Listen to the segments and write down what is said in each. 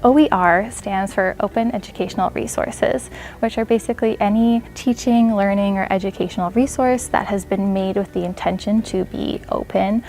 OER stands for Open Educational Resources, which are basically any teaching, learning, or educational resource that has been made with the intention to be open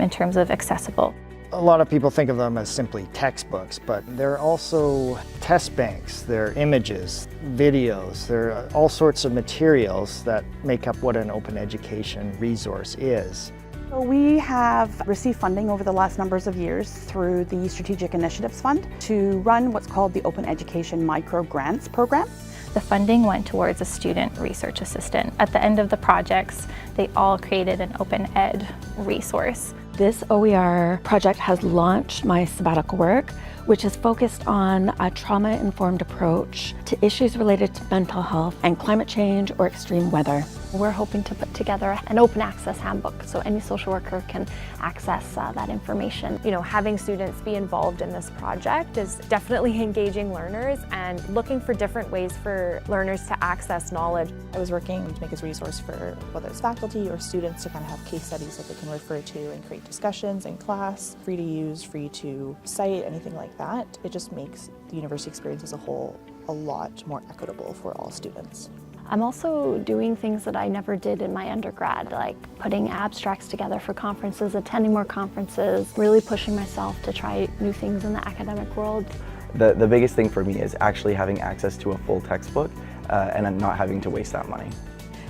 in terms of accessible. A lot of people think of them as simply textbooks, but they're also test banks, they're images, videos, they're all sorts of materials that make up what an open education resource is. So we have received funding over the last numbers of years through the Strategic Initiatives Fund to run what's called the Open Education Micro Grants program. The funding went towards a student research assistant. At the end of the projects, they all created an open ed resource. This OER project has launched my sabbatical work, which is focused on a trauma-informed approach to issues related to mental health and climate change or extreme weather. We're hoping to put together an open access handbook so any social worker can access that information. You know, having students be involved in this project is definitely engaging learners and looking for different ways for learners to access knowledge. I was working to make this resource for whether it's faculty or students to kind of have case studies that they can refer to and create discussions in class, free to use, free to cite, anything like that. It just makes the university experience as a whole a lot more equitable for all students. I'm also doing things that I never did in my undergrad, like putting abstracts together for conferences, attending more conferences, really pushing myself to try new things in the academic world. The biggest thing for me is actually having access to a full textbook and not having to waste that money.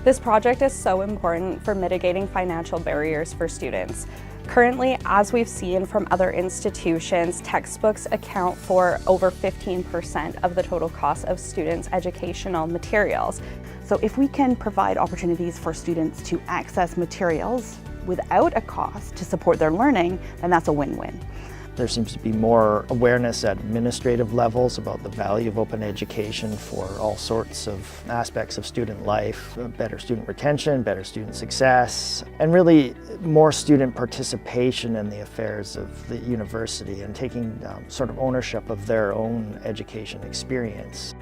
This project is so important for mitigating financial barriers for students. Currently, as we've seen from other institutions, textbooks account for over 15% of the total cost of students' educational materials. So if we can provide opportunities for students to access materials without a cost to support their learning, then that's a win-win. There seems to be more awareness at administrative levels about the value of open education for all sorts of aspects of student life, better student retention, better student success, and really more student participation in the affairs of the university and taking sort of ownership of their own education experience.